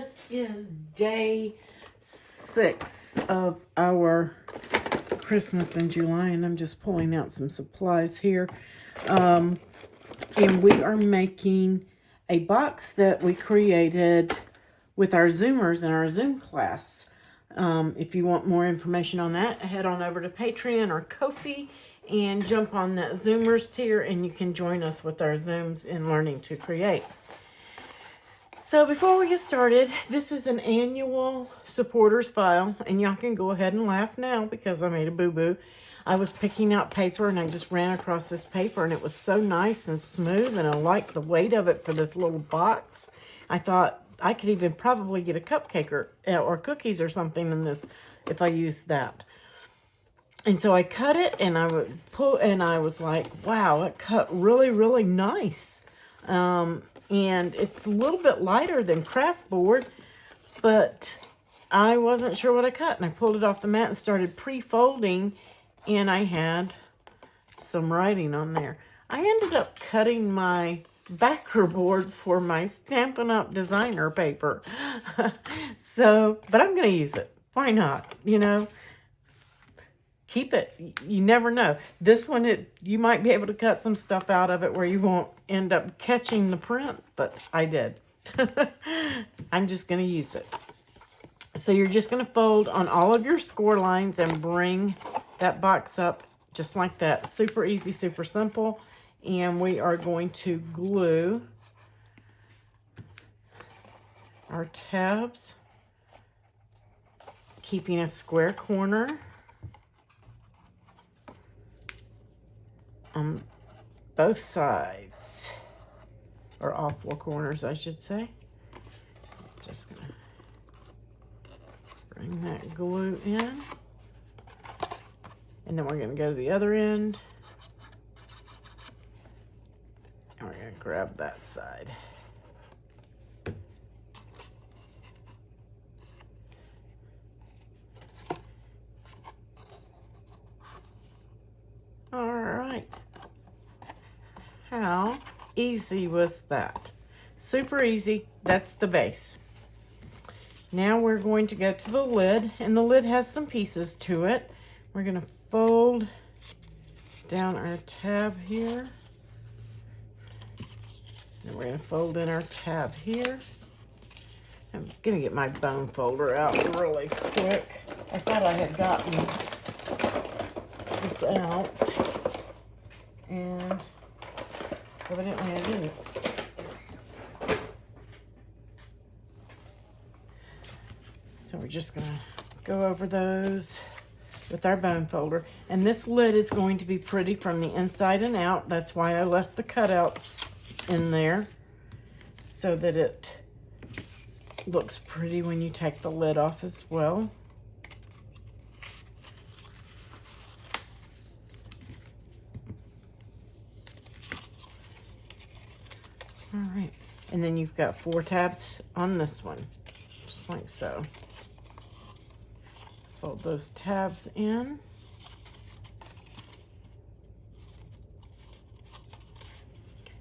This is day 6 of our Christmas in July, and I'm just pulling out some supplies here. And we are making a box that we created with our Zoomers in our Zoom class. If you want more information on that, head on over to Patreon or Ko-fi and jump on that Zoomers tier, and you can join us with our Zooms in learning to create. So before we get started, this is an annual supporters file, and y'all can go ahead and laugh now because I made a boo-boo. I was picking out paper and I just ran across this paper and it was so nice and smooth, and I liked the weight of it for this little box. I thought I could even probably get a cupcake or cookies or something in this if I used that. And so I cut it and I would pull, and I was like, wow, it cut really, really nice. And it's a little bit lighter than craft board, but I wasn't sure what I cut. And I pulled it off the mat and started pre-folding, and I had some writing on there. I ended up cutting my backer board for my Stampin' Up! Designer paper. But I'm going to use it. Why not? You know? Keep it. You never know. This one, you might be able to cut some stuff out of it where you won't end up catching the print, but I did. I'm just going to use it. So you're just going to fold on all of your score lines and bring that box up just like that. Super easy, super simple. And we are going to glue our tabs, keeping a square corner on both sides, or all 4 corners, I should say. Just gonna bring that glue in, and then we're gonna go to the other end, and we're gonna grab that side. All right. How easy was that? Super easy. That's the base. Now we're going to go to the lid, and the lid has some pieces to it. We're going to fold down our tab here. And we're going to fold in our tab here. I'm going to get my bone folder out really quick. I thought I had gotten this out, and evidently I didn't. So we're just gonna go over those with our bone folder, and this lid is going to be pretty from the inside and out. That's why I left the cutouts in there, so that it looks pretty when you take the lid off as well. All right, and then you've got 4 tabs on this one, just like so. Fold those tabs in.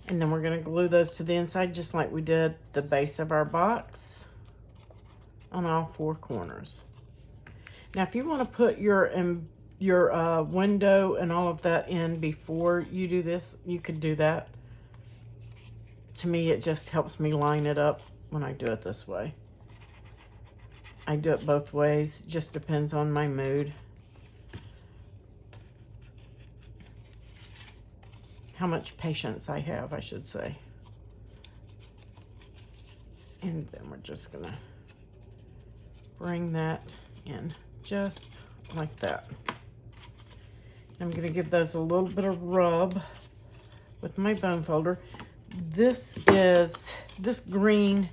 And then we're going to glue those to the inside just like we did the base of our box on all 4 corners. Now, if you want to put your window and all of that in before you do this, you could do that. To me, it just helps me line it up when I do it this way. I do it both ways. Just depends on my mood. How much patience I have, I should say. And then we're just going to bring that in just like that. I'm going to give those a little bit of rub with my bone folder. This green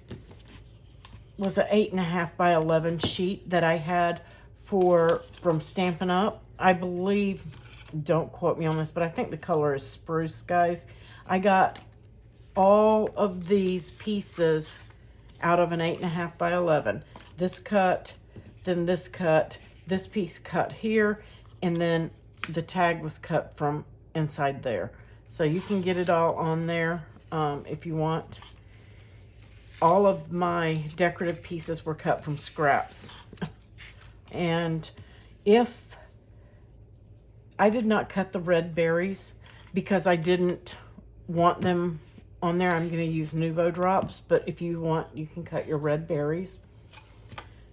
was an 8.5 by 11 sheet that I had from Stampin' Up. I believe, don't quote me on this, but I think the color is spruce, guys. I got all of these pieces out of an 8.5 by 11. This cut, then this cut, this piece cut here, and then the tag was cut from inside there. So you can get it all on there if you want. all of my decorative pieces were cut from scraps. And if I did not cut the red berries because I didn't want them on there, I'm going to use Nuvo drops, but if you want, you can cut your red berries.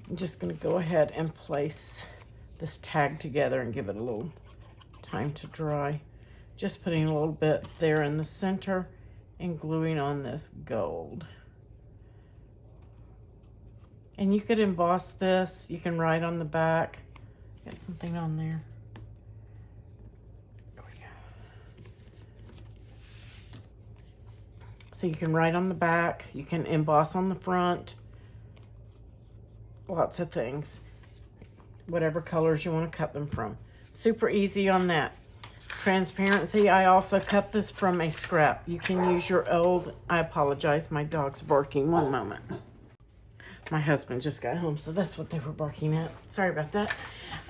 I'm just going to go ahead and place this tag together and give it a little time to dry. Just putting a little bit there in the center and gluing on this gold. And you could emboss this. You can write on the back. Got something on there. There we go. So you can write on the back. You can emboss on the front. Lots of things. Whatever colors you want to cut them from. Super easy on that. Transparency, I also cut this from a scrap. You can use your old, I apologize, my dog's barking. One moment. My husband just got home, so that's what they were barking at. Sorry about that.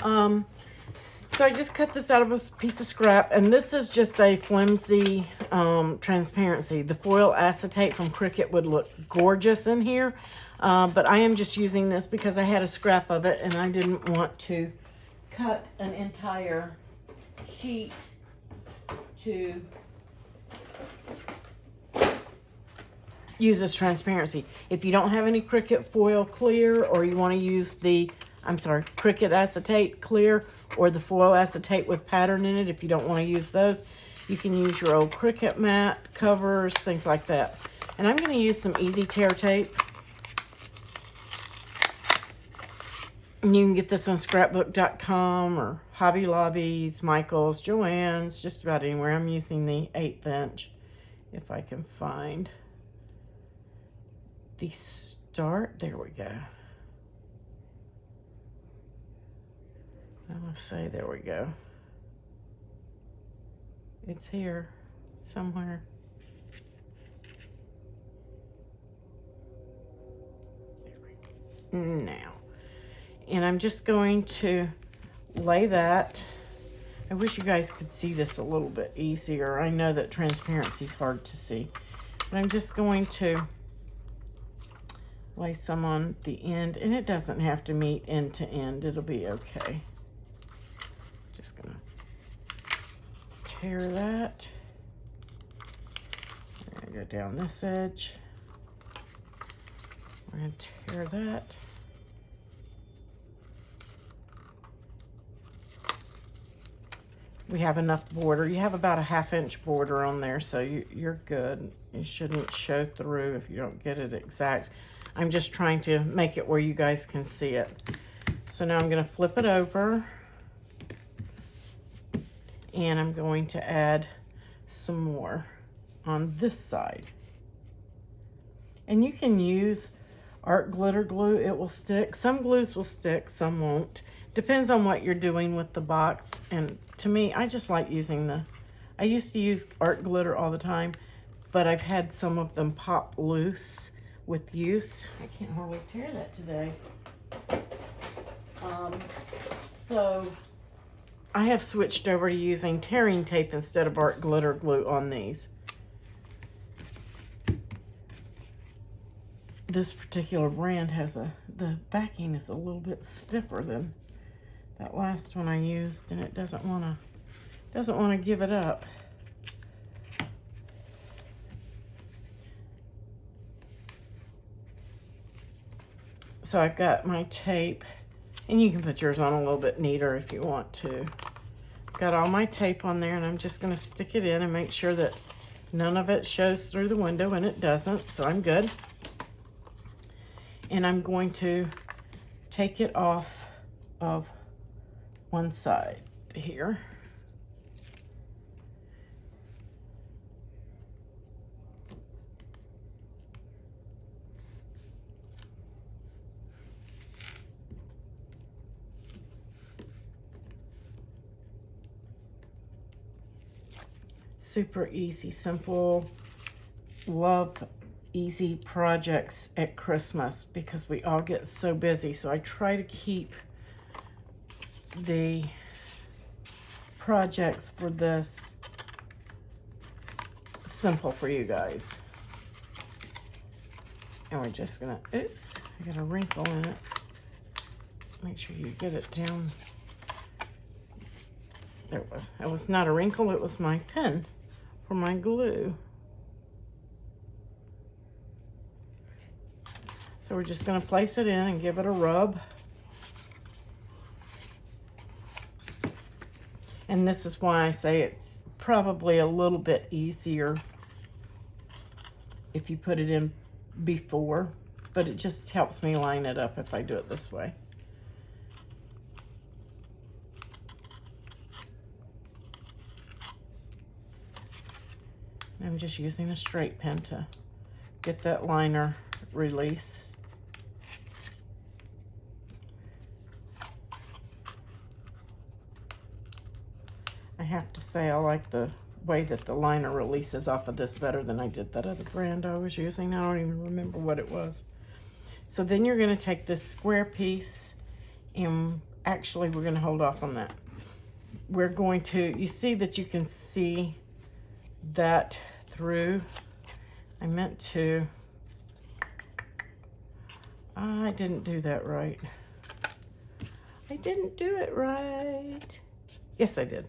So I just cut this out of a piece of scrap, and this is just a flimsy transparency. The foil acetate from Cricut would look gorgeous in here, but I am just using this because I had a scrap of it, and I didn't want to cut an entire sheet to use this transparency. If you don't have any Cricut foil clear, or you want to use the, Cricut acetate clear, or the foil acetate with pattern in it, if you don't want to use those, you can use your old Cricut mat, covers, things like that. And I'm going to use some easy tear tape. And you can get this on scrapbook.com or Hobby Lobby's, Michael's, Joann's, just about anywhere. I'm using the 1/8 inch if I can find the start. There we go. I want to say, there we go. It's here somewhere. There we go. Now. And I'm just going to lay that. I wish you guys could see this a little bit easier. I know that transparency is hard to see. But I'm just going to lay some on the end. And it doesn't have to meet end to end. It'll be okay. Just going to tear that. I'm going to go down this edge. I'm going to tear that. We have enough border. You have about a 1/2 inch border on there, so you're good. You shouldn't show through if you don't get it exact. I'm just trying to make it where you guys can see it. So now I'm going to flip it over, and I'm going to add some more on this side. And you can use art glitter glue. It will stick. Some glues will stick, some won't. Depends on what you're doing with the box. And to me, I just like using I used to use art glitter all the time, but I've had some of them pop loose with use. I can't hardly tear that today. So I have switched over to using tearing tape instead of art glitter glue on these. This particular brand has the backing is a little bit stiffer than that last one I used, and it doesn't want to give it up. So I've got my tape, and you can put yours on a little bit neater if you want to. Got all my tape on there, and I'm just going to stick it in and make sure that none of it shows through the window, and it doesn't, so I'm good. And I'm going to take it off of one side here. Super easy, simple. Love easy projects at Christmas because we all get so busy. So I try to keep the projects for this simple for you guys. And we're just gonna, oops, I got a wrinkle in it. Make sure you get it down. There it was. It was not a wrinkle, it was my pen for my glue. So we're just gonna place it in and give it a rub. And this is why I say it's probably a little bit easier if you put it in before, but it just helps me line it up if I do it this way. I'm just using a straight pen to get that liner release. I have to say I like the way that the liner releases off of this better than I did that other brand I was using. I don't even remember what it was. So then you're going to take this square piece, and actually we're going to hold off on that. We're going to, you see that you can see that through. I meant to, I didn't do that right. I didn't do it right. Yes, I did.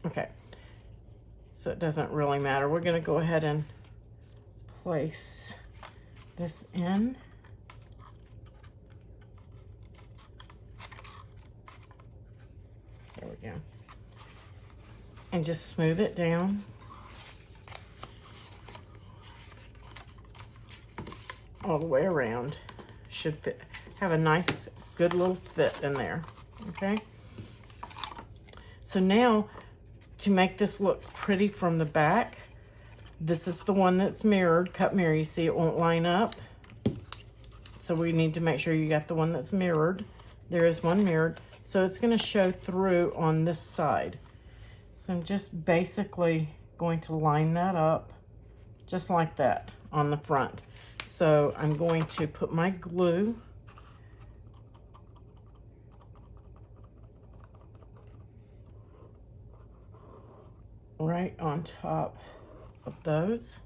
Okay. So it doesn't really matter. We're going to go ahead and place this in. There we go. And just smooth it down. All the way around. Should fit, have a nice, good little fit in there. Okay? So now, to make this look pretty from the back, this is the one that's mirrored, cut mirror. You see it won't line up. So we need to make sure you got the one that's mirrored. There is one mirrored. So it's going to show through on this side. So I'm just basically going to line that up just like that on the front. So I'm going to put my glue right on top of those.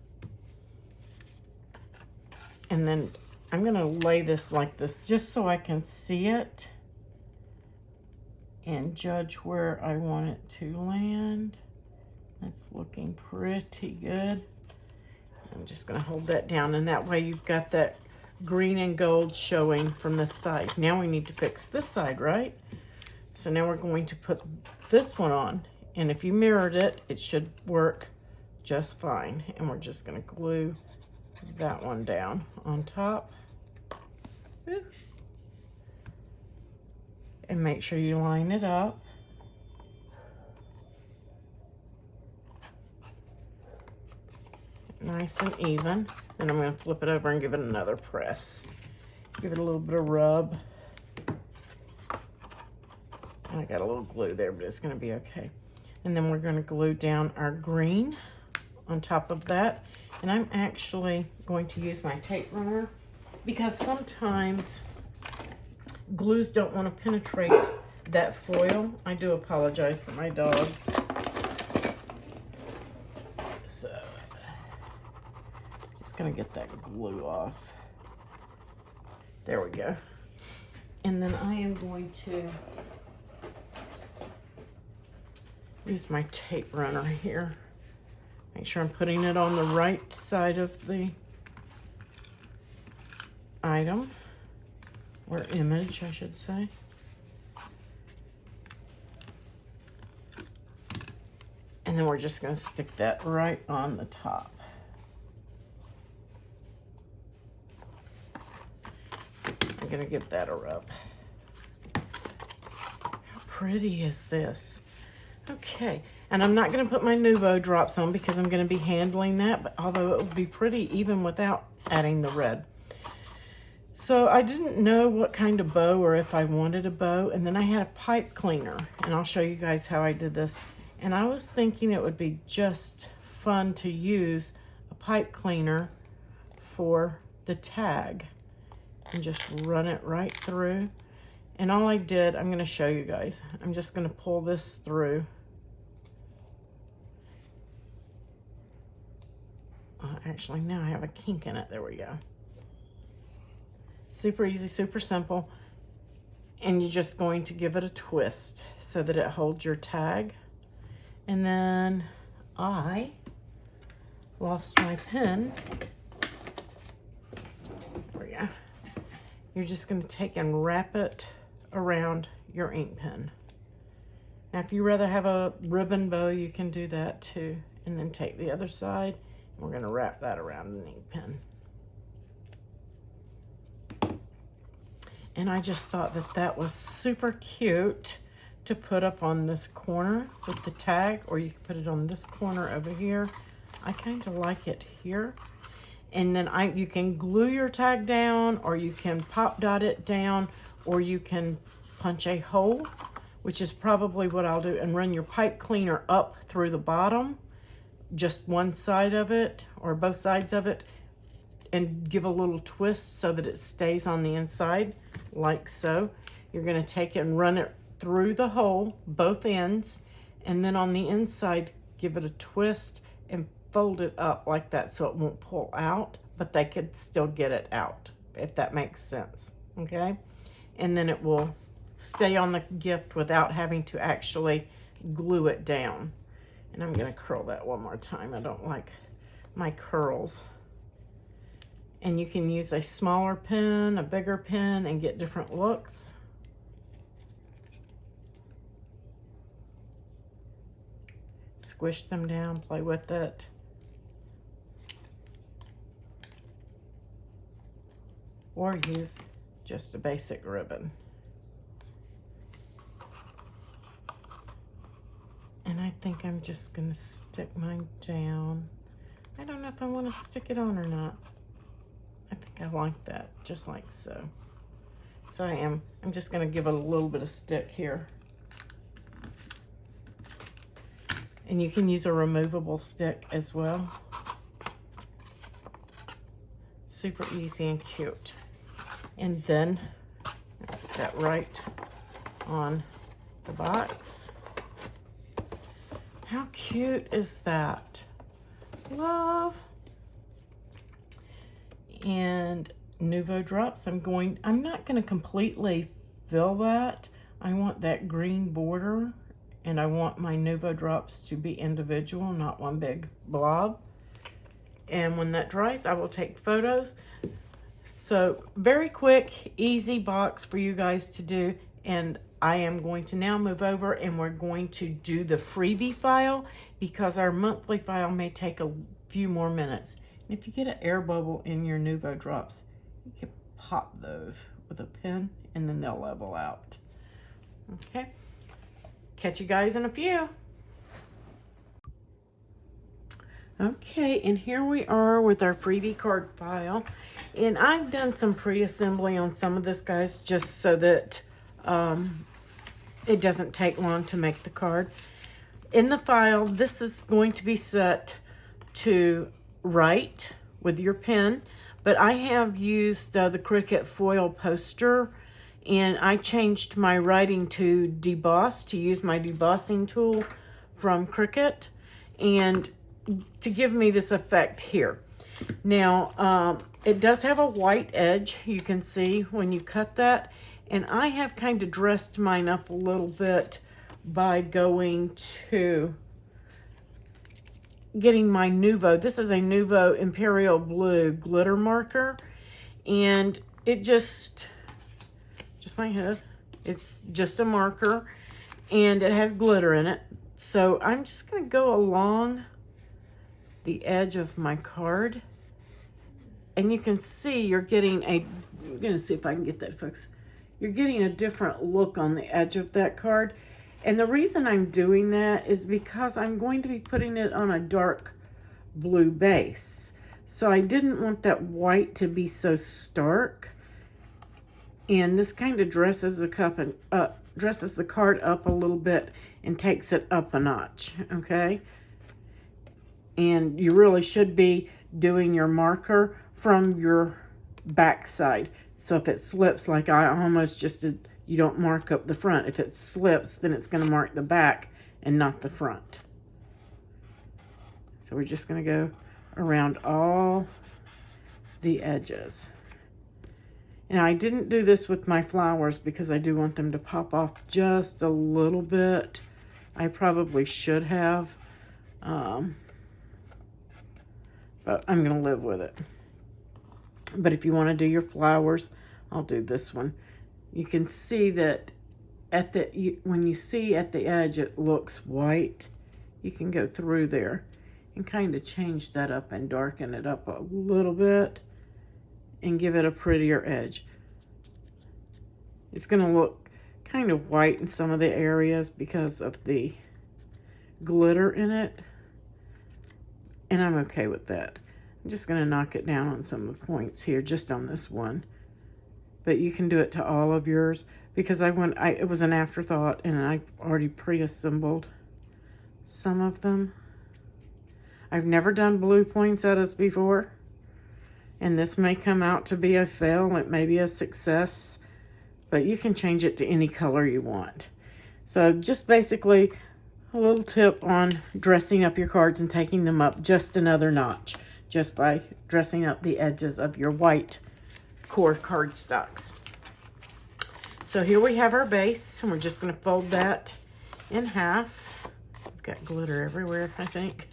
And then I'm going to lay this like this just so I can see it and judge where I want it to land. That's looking pretty good. I'm just going to hold that down, and that way you've got that green and gold showing from this side. Now we need to fix this side, right? So now we're going to put this one on, and if you mirrored it, it should work just fine. And we're just going to glue that one down on top. And make sure you line it up. Nice and even. Then I'm going to flip it over and give it another press. Give it a little bit of rub. I got a little glue there, but it's going to be okay. And then we're going to glue down our green on top of that. And I'm actually going to use my tape runner because sometimes glues don't want to penetrate that foil. I do apologize for my dogs. So, just going to get that glue off. There we go. And then I am going to use my tape runner here. Make sure I'm putting it on the right side of the item, or image, I should say. And then we're just going to stick that right on the top. I'm going to give that a rub. How pretty is this? Okay, and I'm not going to put my Nuvo drops on because I'm going to be handling that, but although it would be pretty even without adding the red. So I didn't know what kind of bow or if I wanted a bow, and then I had a pipe cleaner, and I'll show you guys how I did this. And I was thinking it would be just fun to use a pipe cleaner for the tag and just run it right through. And all I did, I'm going to show you guys. I'm just going to pull this through. Actually, now I have a kink in it. There we go. Super easy, super simple. And you're just going to give it a twist so that it holds your tag. And then I lost my pen. There we go. You're just going to take and wrap it around your ink pen. Now, if you rather have a ribbon bow, you can do that too. And then take the other side. And we're going to wrap that around an ink pen. And I just thought that that was super cute to put up on this corner with the tag, or you can put it on this corner over here. I kind of like it here. And then you can glue your tag down, or you can pop dot it down, or you can punch a hole, which is probably what I'll do, and run your pipe cleaner up through the bottom, just one side of it, or both sides of it, and give a little twist so that it stays on the inside, like so. You're going to take it and run it through the hole, both ends, and then on the inside, give it a twist and fold it up like that so it won't pull out, but they could still get it out, if that makes sense, okay? And then it will stay on the gift without having to actually glue it down. And I'm going to curl that one more time. I don't like my curls. And you can use a smaller pen, a bigger pen, and get different looks. Squish them down, play with it. Or use just a basic ribbon. And I think I'm just gonna stick mine down. I don't know if I want to stick it on or not. I think I like that, just like so. So I'm just gonna give it a little bit of stick here. And you can use a removable stick as well. Super easy and cute. And then put that right on the box. How cute is that? Love. And Nouveau drops. I'm not going to completely fill that. I want that green border, and I want my Nouveau drops to be individual, not one big blob. And when that dries, I will take photos. So very quick, easy box for you guys to do. And I am going to now move over, and we're going to do the freebie file, because our monthly file may take a few more minutes. And if you get an air bubble in your Nouveau drops, you can pop those with a pen, and then they'll level out. Okay, catch you guys in a few. Okay, and here we are with our freebie card file. And I've done some pre-assembly on some of this, guys, just so that it doesn't take long to make the card. In the file, this is going to be set to write with your pen, but I have used the Cricut foil poster, and I changed my writing to deboss, to use my debossing tool from Cricut, and to give me this effect here. Now, it does have a white edge, you can see when you cut that, and I have kind of dressed mine up a little bit by going to getting my Nouveau. This is a Nouveau Imperial Blue glitter marker, and it just like this. It's just a marker, and it has glitter in it. So I'm just going to go along the edge of my card, and you can see you're getting I'm going to see if I can get that focused. You're getting a different look on the edge of that card. And the reason I'm doing that is because I'm going to be putting it on a dark blue base. So I didn't want that white to be so stark. And this kind of dresses the card up a little bit and takes it up a notch, okay? And you really should be doing your marker from your back side. So if it slips, like I almost just did, you don't mark up the front. If it slips, then it's going to mark the back and not the front. So we're just going to go around all the edges. And I didn't do this with my flowers because I do want them to pop off just a little bit. I probably should have. But I'm going to live with it. But if you want to do your flowers, I'll do this one. You can see that when you see at the edge it looks white, you can go through there and kind of change that up and darken it up a little bit and give it a prettier edge. It's going to look kind of white in some of the areas because of the glitter in it, and I'm okay with that. I'm just going to knock it down on some of the points here, just on this one. But you can do it to all of yours, because it was an afterthought, and I've already pre-assembled some of them. I've never done blue poinsettias before, and this may come out to be a fail. It may be a success, but you can change it to any color you want. So just basically a little tip on dressing up your cards and taking them up just another notch, just by dressing up the edges of your white core cardstocks. So here we have our base, and we're just going to fold that in half. I've got glitter everywhere, I think.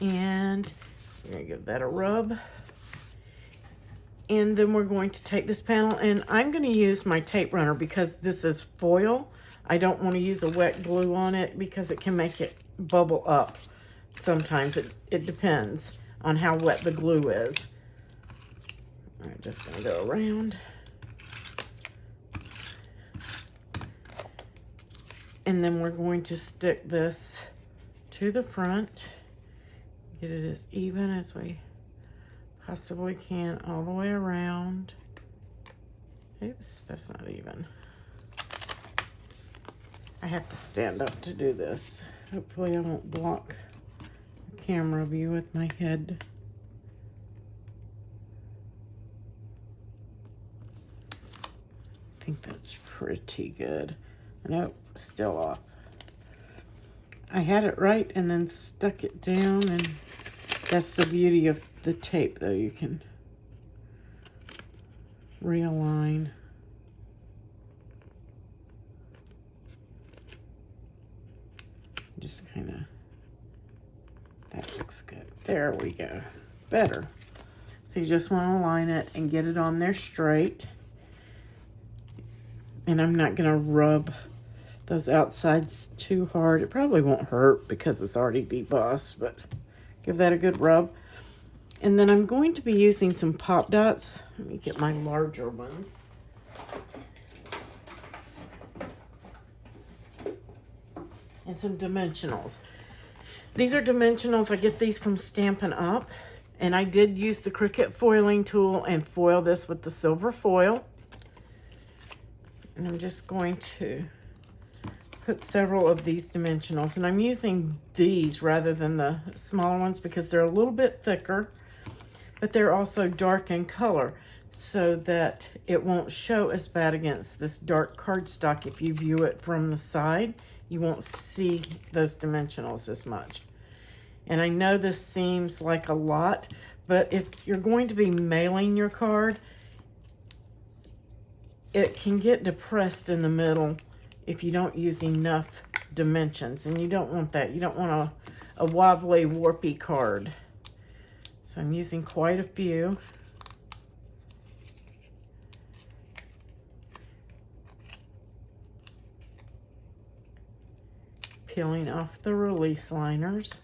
And we're going to give that a rub. And then we're going to take this panel, and I'm going to use my tape runner because this is foil. I don't want to use a wet glue on it because it can make it bubble up. Sometimes it depends on how wet the glue is. I'm just going to go around. And then we're going to stick this to the front. Get it as even as we possibly can all the way around. Oops, that's not even. I have to stand up to do this. Hopefully I won't block the camera view with my head. I think that's pretty good. Nope, still off. I had it right and then stuck it down, and that's the beauty of the tape, though. You can realign. Just kind of, that looks good. There we go. Better. So you just want to align it and get it on there straight. And I'm not going to rub those outsides too hard. It probably won't hurt because it's already debossed, but give that a good rub. And then I'm going to be using some pop dots. Let me get my larger ones. And some dimensionals. These are dimensionals. I get these from Stampin' Up. And I did use the Cricut foiling tool and foil this with the silver foil. And I'm just going to put several of these dimensionals. And I'm using these rather than the smaller ones because they're a little bit thicker, but they're also dark in color so that it won't show as bad against this dark cardstock. If you view it from the side, you won't see those dimensionals as much. And I know this seems like a lot, but if you're going to be mailing your card, it can get depressed in the middle if you don't use enough dimensions, and you don't want that. You don't want a wobbly, warpy card. So I'm using quite a few. Peeling off the release liners.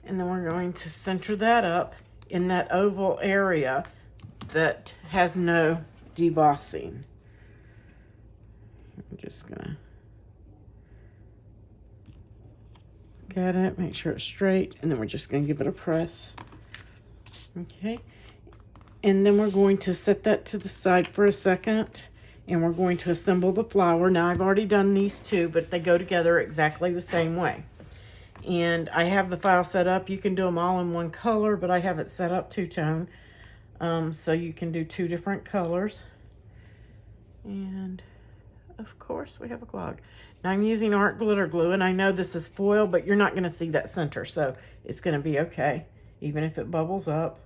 And then we're going to center that up in that oval area that has no debossing. I'm just gonna get it, make sure it's straight, and then we're just gonna give it a press. Okay, and then we're going to set that to the side for a second, and we're going to assemble the flower. Now I've already done these two, but they go together exactly the same way. And I have the file set up. You can do them all in one color, but I have it set up two-tone. So you can do 2 different colors. And of course we have a clog. Now I'm using art glitter glue, and I know this is foil, but you're not going to see that center, so it's going to be okay, even if it bubbles up.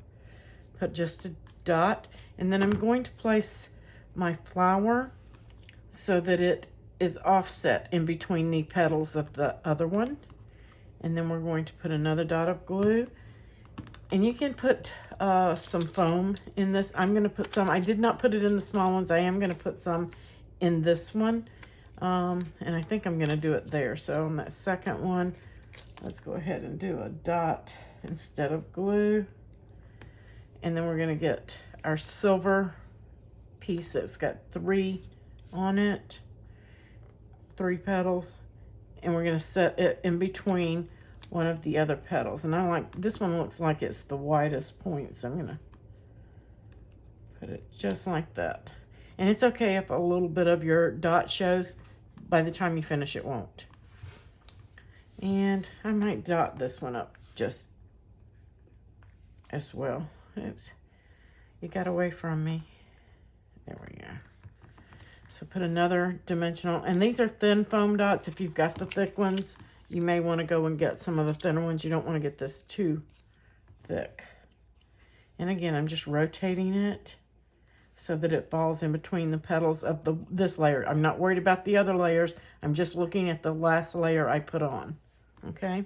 Put just a dot, and then I'm going to place my flower so that it is offset in between the petals of the other one. And then we're going to put another dot of glue, and you can put some foam in this. I'm going to put some. I did not put it in the small ones. I am going to put some in this one. And I think I'm going to do it there. So on that second one, let's go ahead and do a dot instead of glue. And then we're going to get our silver piece that's got 3 on it, 3 petals. And we're going to set it in between one of the other petals. And I like, this one looks like it's the widest point, so I'm going to put it just like that. And it's okay if a little bit of your dot shows. By the time you finish, it won't. And I might dot this one up just as well. Oops. It got away from me. There we go. So put another dimensional. And these are thin foam dots. If you've got the thick ones, you may want to go and get some of the thinner ones. You don't want to get this too thick. And again, I'm just rotating it so that it falls in between the petals of this layer. I'm not worried about the other layers. I'm just looking at the last layer I put on. Okay?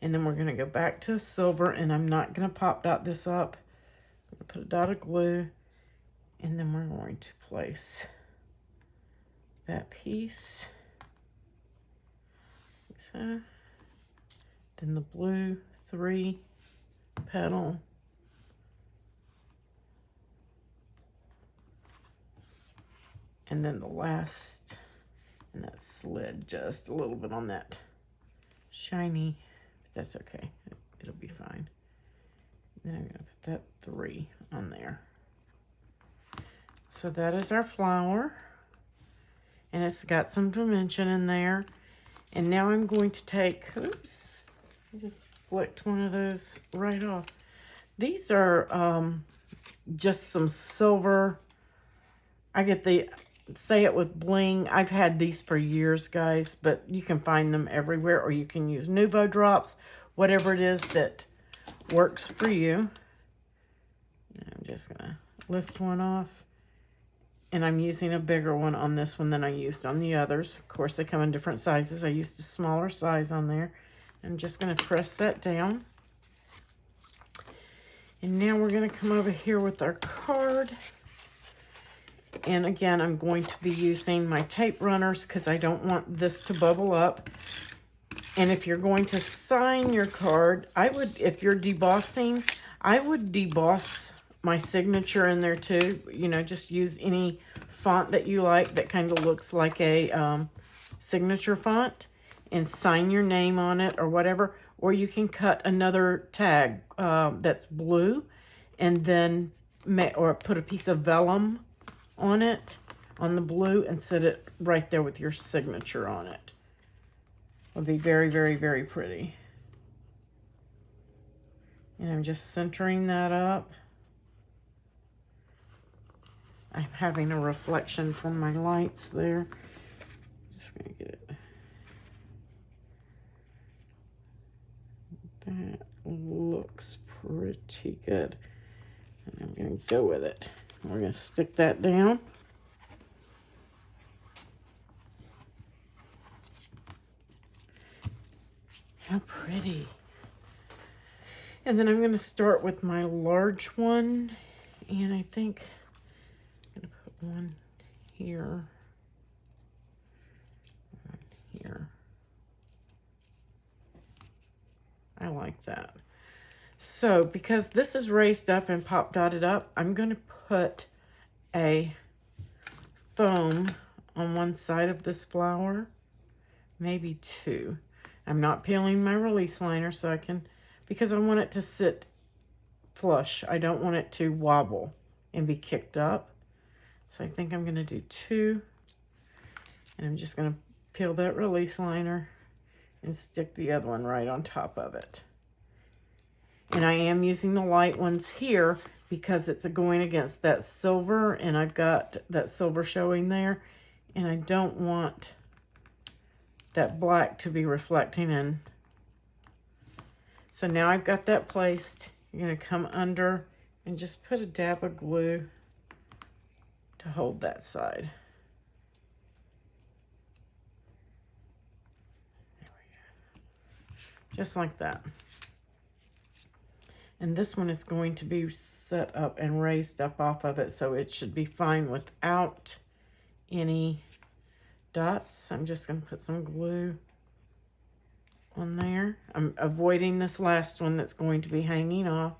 And then we're going to go back to silver, and I'm not going to pop dot this up. I'm going to put a dot of glue, and then we're going to place that piece. Like so. Then the blue 3 petal. And then the last, and that slid just a little bit on that shiny, but that's okay. It'll be fine. Then I'm going to put that 3 on there. So that is our flower. And it's got some dimension in there. And now I'm going to take, oops, I just flicked one of those right off. These are just some silver. I get the Say It With Bling. I've had these for years, guys, but you can find them everywhere, or you can use Nuvo drops, whatever it is that works for you. And I'm just going to lift one off, and I'm using a bigger one on this one than I used on the others. Of course, they come in different sizes. I used a smaller size on there. I'm just going to press that down. And now we're going to come over here with our card. And again, I'm going to be using my tape runners because I don't want this to bubble up. And if you're going to sign your card, I would, if you're debossing, I would deboss my signature in there too. You know, just use any font that you like that kind of looks like a signature font and sign your name on it or whatever. Or you can cut another tag that's blue and then or put a piece of vellum on it, on the blue, and set it right there with your signature on it. It'll be very, very, very pretty. And I'm just centering that up. I'm having a reflection from my lights there. Just gonna get it. That looks pretty good. And I'm gonna go with it. We're going to stick that down. How pretty. And then I'm going to start with my large one. And I think I'm going to put one here. One here. I like that. So, because this is raised up and pop dotted up, I'm going to put a foam on one side of this flower, maybe 2. I'm not peeling my release liner so I can, because I want it to sit flush. I don't want it to wobble and be kicked up. So I think I'm going to do 2. And I'm just going to peel that release liner and stick the other one right on top of it. And I am using the light ones here because it's going against that silver, and I've got that silver showing there, and I don't want that black to be reflecting in. So now I've got that placed. You're going to come under and just put a dab of glue to hold that side. There we go. Just like that. And this one is going to be set up and raised up off of it, so it should be fine without any dots. I'm just going to put some glue on there. I'm avoiding this last one that's going to be hanging off.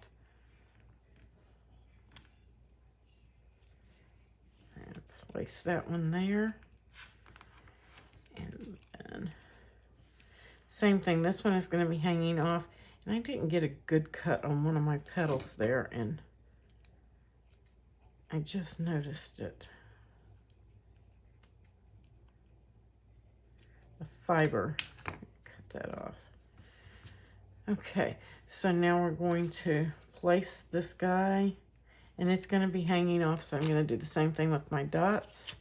And place that one there. And then same thing, this one is going to be hanging off. And I didn't get a good cut on one of my petals there, and I just noticed it. The fiber, cut that off. Okay, so now we're going to place this guy, and it's going to be hanging off, so I'm going to do the same thing with my dots.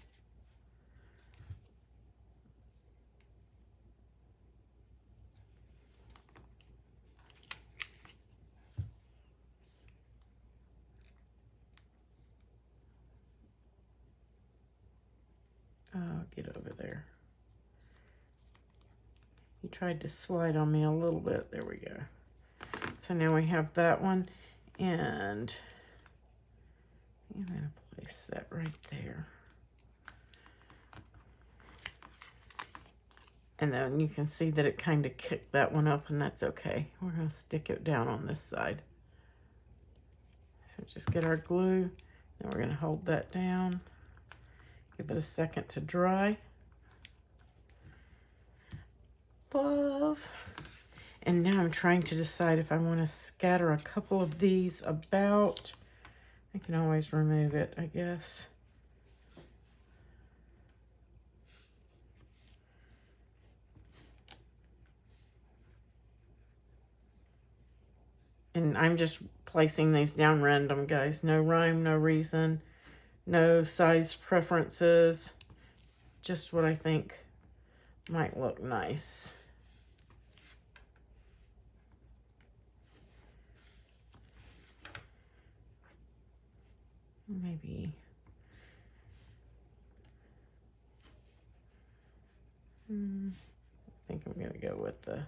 Get over there. He tried to slide on me a little bit. There we go. So now we have that one, and I'm going to place that right there. And then you can see that it kind of kicked that one up, and that's okay. We're going to stick it down on this side. So just get our glue, then we're going to hold that down. Give it a second to dry. Love. And now I'm trying to decide if I want to scatter a couple of these about. I can always remove it, I guess. And I'm just placing these down random, guys. No rhyme, no reason. No size preferences, just what I think might look nice. Maybe I think I'm going to go with the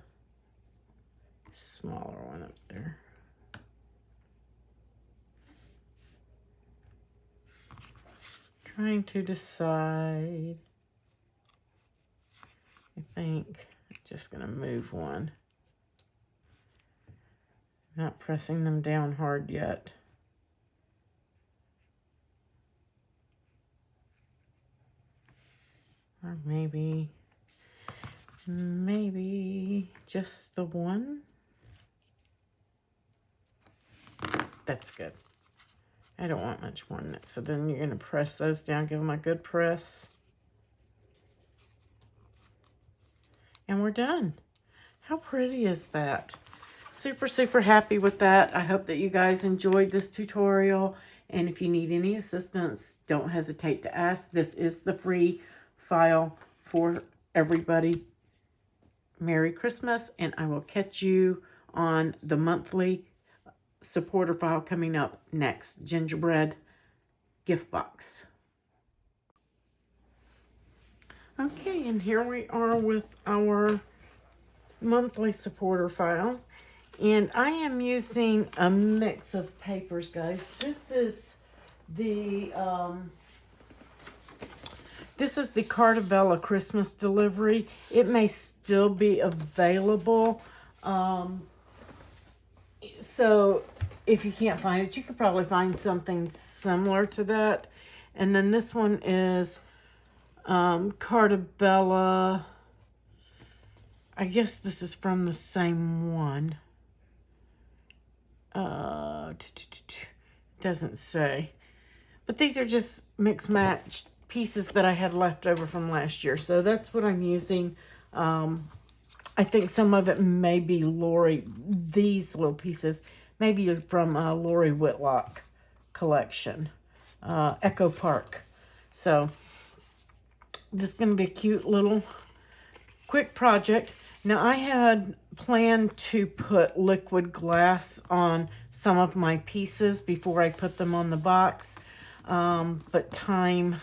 smaller one up there. Trying to decide. I think I'm just going to move one. Not pressing them down hard yet. Or maybe just the one. That's good. I don't want much more than that. So then you're going to press those down, give them a good press. And we're done. How pretty is that? Super, super happy with that. I hope that you guys enjoyed this tutorial. And if you need any assistance, don't hesitate to ask. This is the free file for everybody. Merry Christmas, and I will catch you on the monthly supporter file coming up next. Gingerbread gift box. Okay, and here we are with our monthly supporter file. And I am using a mix of papers, guys. This is the Cartabella Christmas delivery. It may still be available. So if you can't find it, you could probably find something similar to that. And then this one is Cartabella. I guess this is from the same one. Doesn't say. But these are just mix match pieces that I had left over from last year. So that's what I'm using. I think some of it may be Lori. These little pieces maybe from Lori Whitlock collection, Echo Park. So this is going to be a cute little quick project. Now I had planned to put liquid glass on some of my pieces before I put them on the box, but time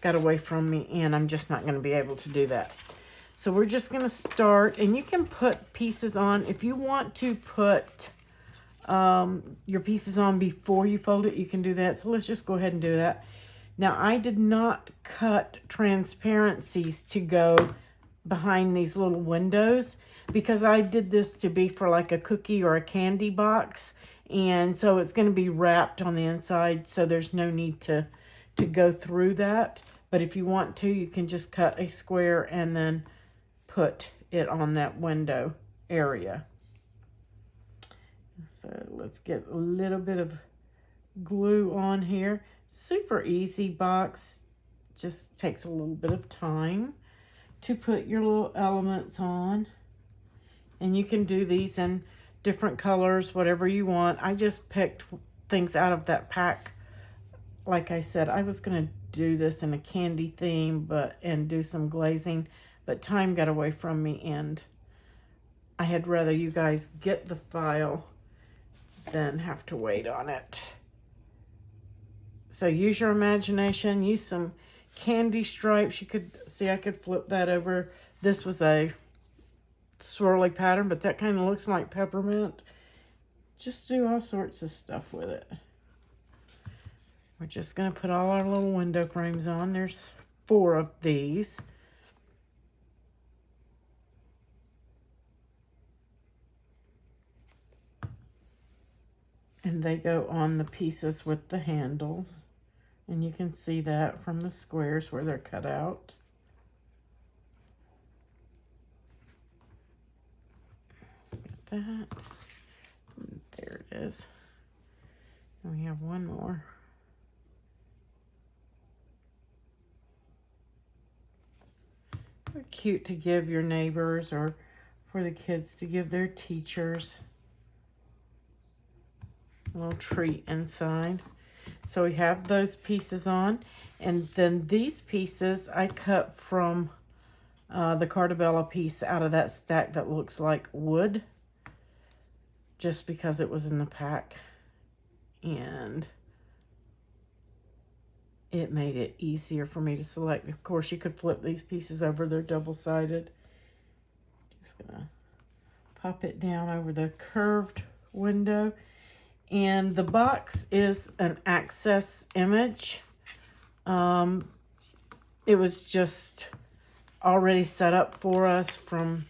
got away from me and I'm just not going to be able to do that. So we're just going to start, and you can put pieces on if you want to put your pieces on before you fold it. You can do that. So let's just go ahead and do that. Now I did not cut transparencies to go behind these little windows because I did this to be for like a cookie or a candy box, and so it's going to be wrapped on the inside, so there's no need to go through that. But if you want to, you can just cut a square and then put it on that window area. So let's get a little bit of glue on here. Super easy box, just takes a little bit of time to put your little elements on. And you can do these in different colors, whatever you want. I just picked things out of that pack. Like I said, I was going to do this in a candy theme and do some glazing, but time got away from me and I had rather you guys get the file than have to wait on it. So use your imagination, use some candy stripes. You could see I could flip that over. This was a swirly pattern, but that kind of looks like peppermint. Just do all sorts of stuff with it. We're just going to put all our little window frames on. There's 4 of these. And they go on the pieces with the handles. And you can see that from the squares where they're cut out. Get that. There it is. And we have one more. They're cute to give your neighbors or for the kids to give their teachers. A little treat inside. So we have those pieces on, and then these pieces I cut from the Cartabella piece out of that stack that looks like wood, just because it was in the pack, and it made it easier for me to select. Of course, you could flip these pieces over. They're double-sided. Just gonna pop it down over the curved window. And the box is an access image. It was just already set up for us from,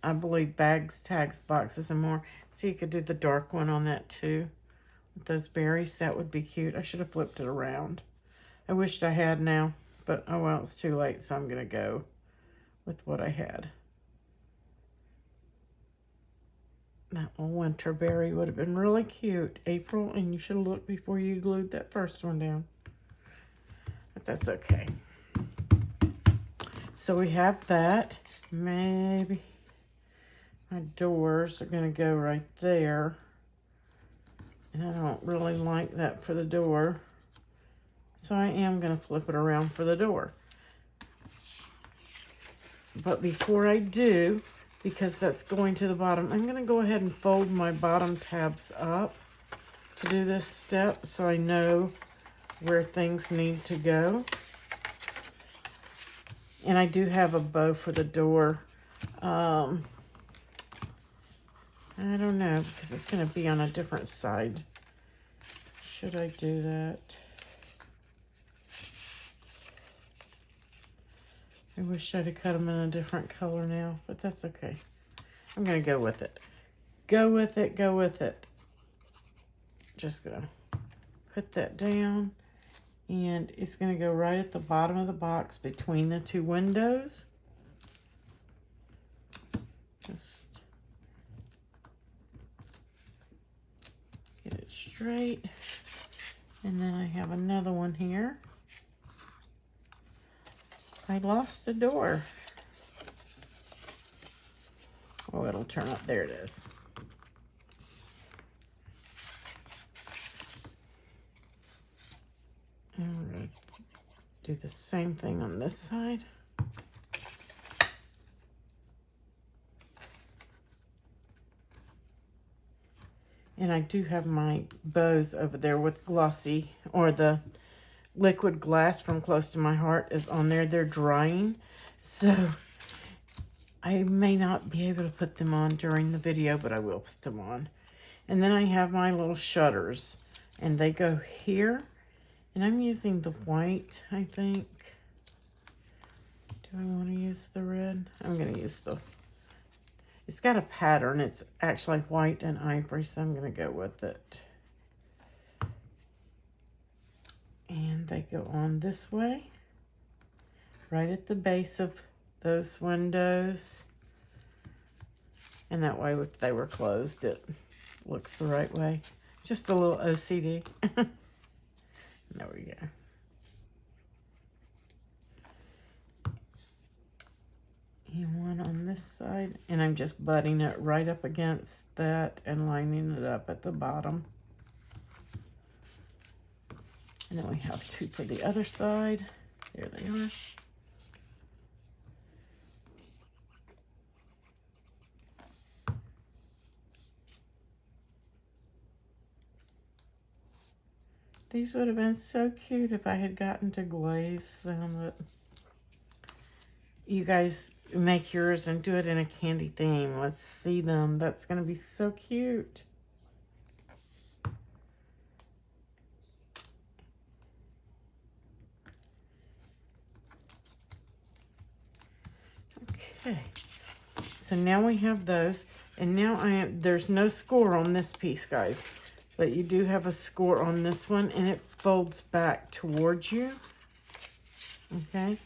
I believe, bags, tags, boxes, and more. So you could do the dark one on that too. With those berries, that would be cute. I should have flipped it around. I wished I had now, but oh well, it's too late, so I'm going to go with what I had. That little winter berry would have been really cute, April, and you should have looked before you glued that first one down. But that's okay. So we have that. Maybe my doors are going to go right there. And I don't really like that for the door. So I am going to flip it around for the door. But before I do, because that's going to the bottom, I'm going to go ahead and fold my bottom tabs up to do this step so I know where things need to go. And I do have a bow for the door. I don't know, because it's going to be on a different side. Should I do that? I wish I'd have cut them in a different color now, but that's okay. I'm going to go with it. Go with it, go with it. Just going to put that down, and it's going to go right at the bottom of the box between the 2 windows. Just get it straight. And then I have another one here. I lost a door. Oh, it'll turn up. There it is. do the same thing on this side. And I do have my bows over there with glossy, or the liquid glass from Close to My Heart is on there. They're drying, so I may not be able to put them on during the video, but I will put them on. And then I have my little shutters, and they go here. And I'm using the white, I think. Do I want to use the red? I'm going to use the... It's got a pattern. It's actually white and ivory, so I'm going to go with it. And they go on this way, right at the base of those windows. And that way, if they were closed, it looks the right way. Just a little OCD. There we go. And one on this side, and I'm just butting it right up against that and lining it up at the bottom. And then we have two for the other side. There they are. These would have been so cute if I had gotten to glaze them, but you guys make yours and do it in a candy theme. Let's see them. That's going to be so cute. Okay. So now we have those, and now there's no score on this piece, guys, but you do have a score on this one, and it folds back towards you. Okay.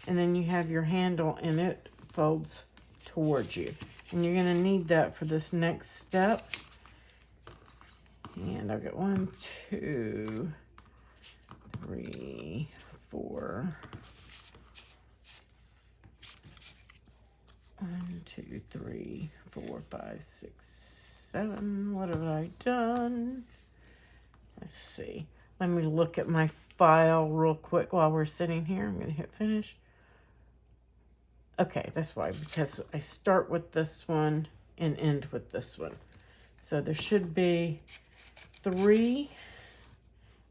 And then you have your handle, and it folds towards you. And you're going to need that for this next step. And I've got 1, 2, 3, 4. 1, 2, 3, 4, 5, 6, 7. What have I done? Let's see. Let me look at my file real quick while we're sitting here. I'm going to hit finish. Okay, that's why, because I start with this one and end with this one. So there should be 3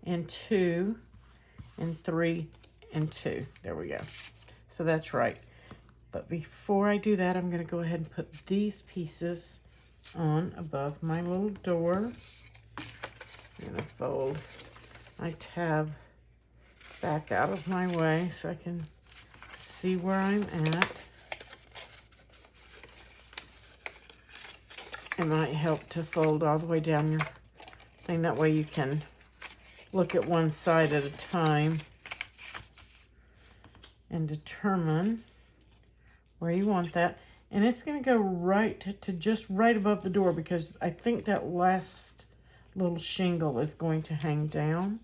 and 2 and 3 and 2. There we go. So that's right. But before I do that, I'm going to go ahead and put these pieces on above my little door. I'm going to fold my tab back out of my way so I can see where I'm at. It might help to fold all the way down your thing. That way you can look at one side at a time and determine where you want that. And it's going to go right to just right above the door, because I think that last little shingle is going to hang down.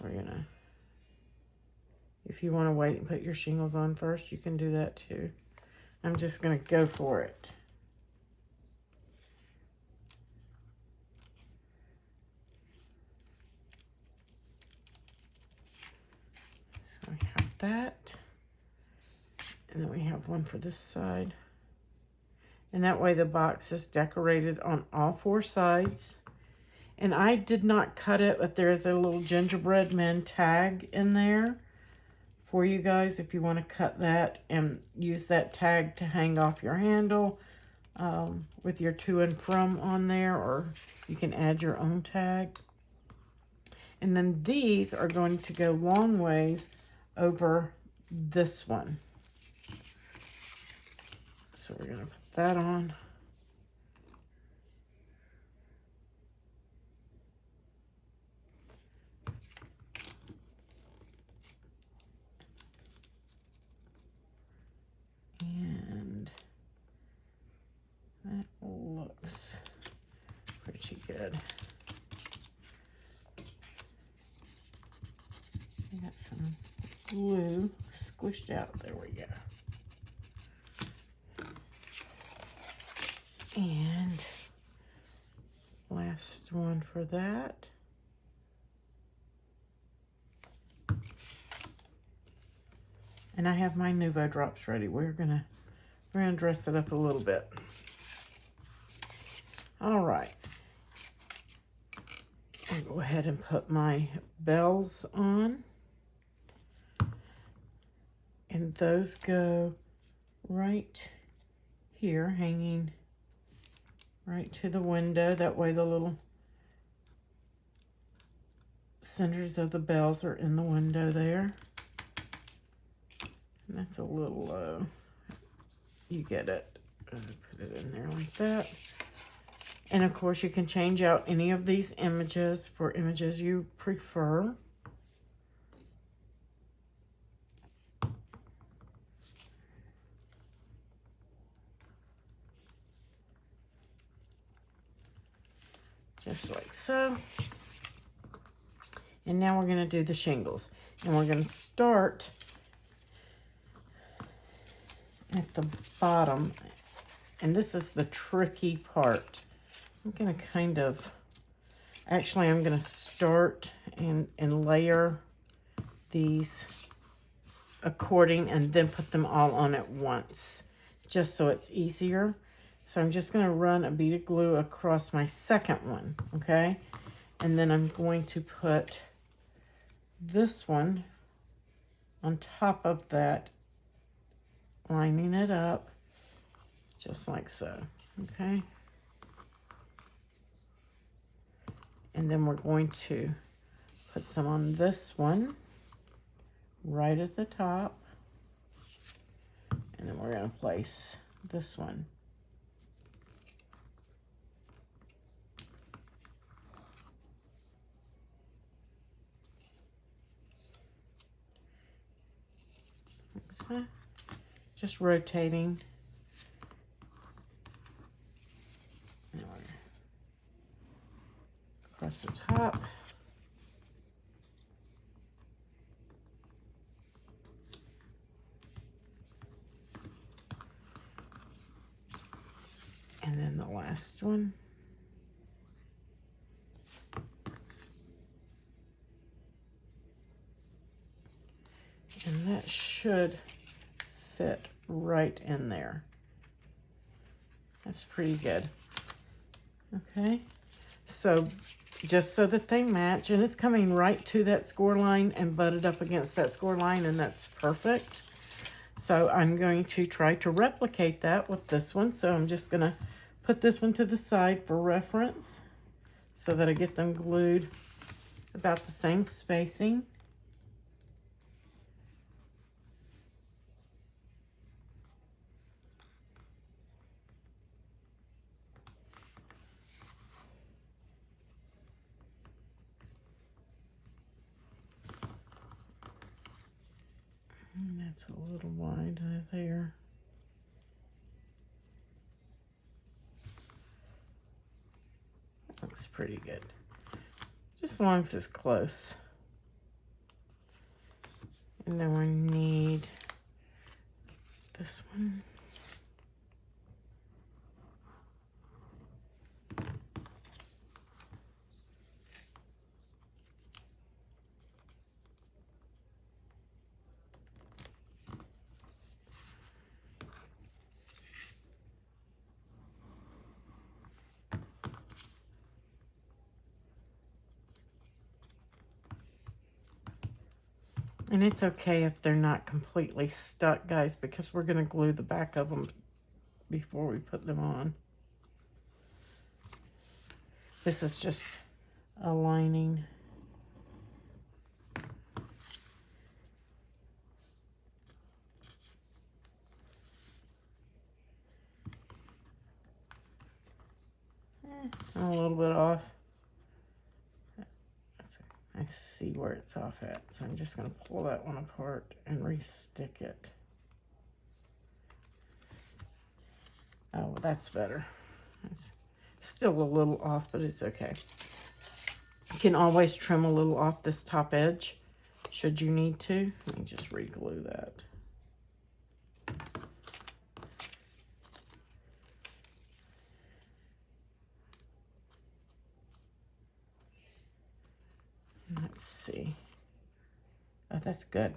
We're going to... If you want to wait and put your shingles on first, you can do that too. I'm just going to go for it. So we have that. And then we have one for this side. And that way the box is decorated on all 4 sides. And I did not cut it, but there is a little gingerbread man tag in there for you guys if you want to cut that and use that tag to hang off your handle with your to and from on there, or you can add your own tag. And then these are going to go long ways over this one. So we're going to put that on. And that looks pretty good. I got some glue squished out. There we go. And last one for that. And I have my Nuvo drops ready. We're gonna dress it up a little bit. All right. I'll go ahead and put my bells on. And those go right here, hanging right to the window. That way the little centers of the bells are in the window there. And that's a little low. You get it. Put it in there like that. And of course you can change out any of these images for images you prefer. Just like so. And now we're going to do the shingles. And we're going to start at the bottom. And this is the tricky part. I'm going to kind of, actually I'm going to start and layer these according and then put them all on at once, just so it's easier. So I'm just going to run a bead of glue across my second one, okay? And then I'm going to put this one on top of that, lining it up just like so, okay? And then we're going to put some on this one right at the top. And then we're going to place this one. Like so. Just rotating. And we're across the top. And then the last one. And that should fit right in there. That's pretty good. Okay, so just so that they match, and it's coming right to that score line and butted up against that score line, and that's perfect. So I'm going to try to replicate that with this one. So I'm just gonna put this one to the side for reference so that I get them glued about the same spacing. And that's a little wide there. Looks pretty good. Just as long as it's close. And then we need this one. And it's okay if they're not completely stuck, guys, because we're going to glue the back of them before we put them on. This is just a lining. I'm a little bit off. I see where it's off at, so I'm just going to pull that one apart and re-stick it. Oh, that's better. It's still a little off, but it's okay. You can always trim a little off this top edge, should you need to. Let me just re-glue that. Let's see. Oh, that's good.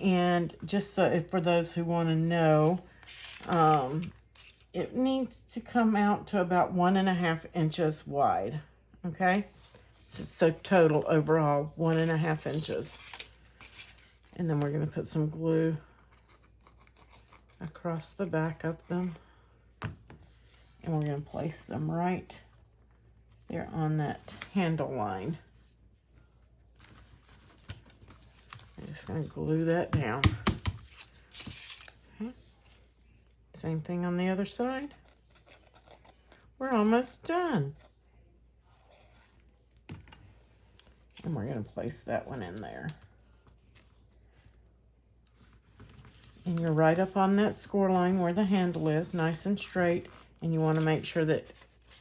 And just so for those who want to know, it needs to come out to about 1.5 inches wide. Okay, so total overall 1.5 inches. And then we're going to put some glue across the back of them, and we're going to place them right there on that handle line. I'm just going to glue that down. Okay. Same thing on the other side. We're almost done. And we're going to place that one in there. And you're right up on that score line where the handle is, nice and straight. And you want to make sure that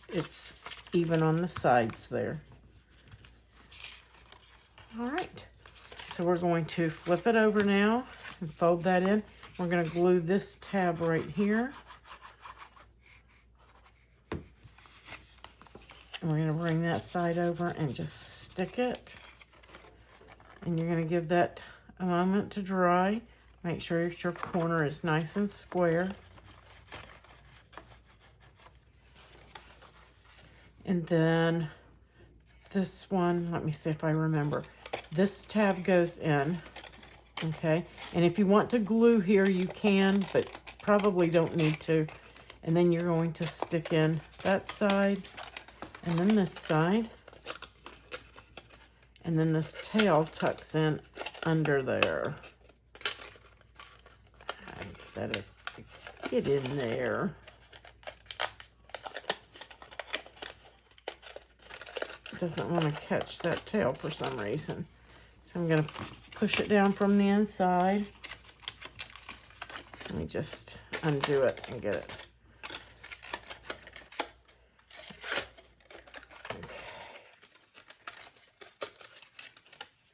it's even on the sides there. All right. So we're going to flip it over now and fold that in. We're going to glue this tab right here. And we're going to bring that side over and just stick it. And you're going to give that a moment to dry. Make sure your corner is nice and square. And then this one, let me see if I remember. This tab goes in, okay? And if you want to glue here, you can, but probably don't need to. And then you're going to stick in that side, and then this side. And then this tail tucks in under there. Let it get in there. It doesn't want to catch that tail for some reason. So I'm going to push it down from the inside. Let me just undo it and get it. Okay.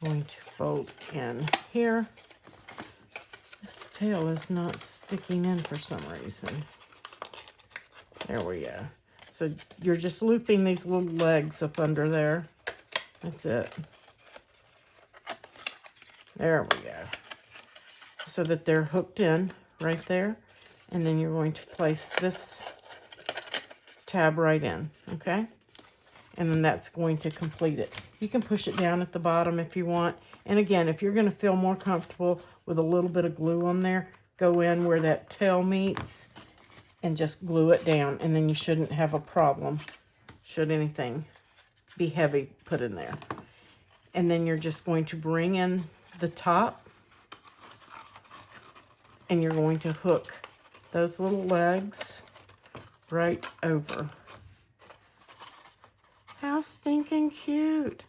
Going to fold in here. This tail is not sticking in for some reason. There we go. So you're just looping these little legs up under there. That's it. There we go. So that they're hooked in right there. And then you're going to place this tab right in, okay? And then that's going to complete it. You can push it down at the bottom if you want. And again, if you're going to feel more comfortable with a little bit of glue on there, go in where that tail meets and just glue it down. And then you shouldn't have a problem should anything be heavy put in there. And then you're just going to bring in the top, and you're going to hook those little legs right over. How stinking cute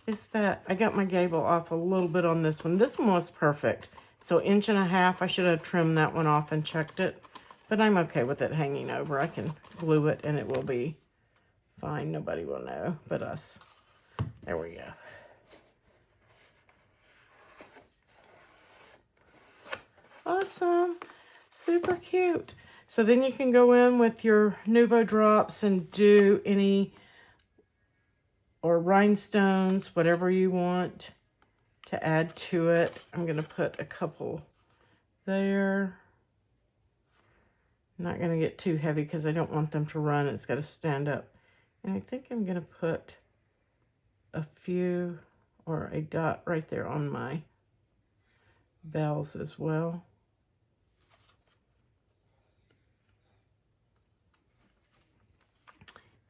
is that? I got my gable off a little bit on this one. This one was perfect. So 1.5 inches. I should have trimmed that one off and checked it. But I'm okay with it hanging over. I can glue it and it will be fine. Nobody will know but us. There we go. Awesome. Super cute. So then you can go in with your Nuvo drops and do any, or rhinestones, whatever you want to add to it. I'm going to put a couple there. I'm not going to get too heavy because I don't want them to run. It's got to stand up. And I think I'm going to put a few or a dot right there on my bells as well.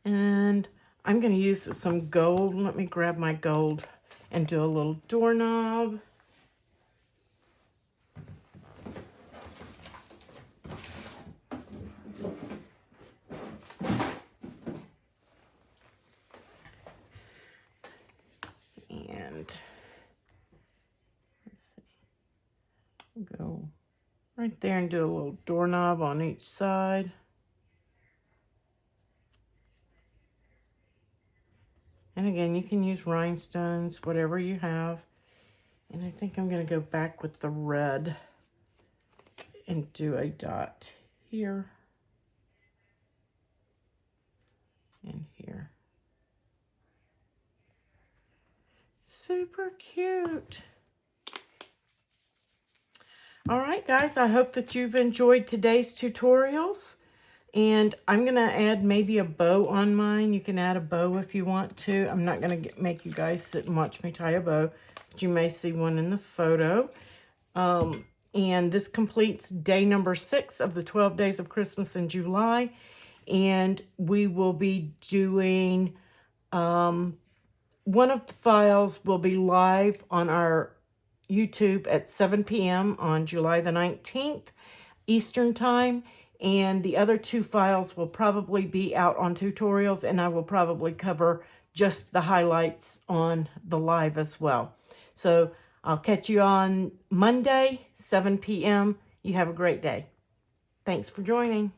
And I'm going to use some gold. Let me grab my gold and do a little doorknob. And let's see, go right there and do a little doorknob on each side. And again, you can use rhinestones, whatever you have. And I think I'm going to go back with the red and do a dot here and here. Super cute. All right, guys, I hope that you've enjoyed today's tutorials. And I'm going to add maybe a bow on mine. You can add a bow if you want to. I'm not going to make you guys sit and watch me tie a bow, but you may see one in the photo. And this completes day number 6 of the 12 days of Christmas in July. And we will be doing, one of the files will be live on our YouTube at 7 p.m. on July the 19th, Eastern Time. And the other 2 files will probably be out on tutorials, and I will probably cover just the highlights on the live as well. So I'll catch you on Monday, 7 p.m. You have a great day. Thanks for joining.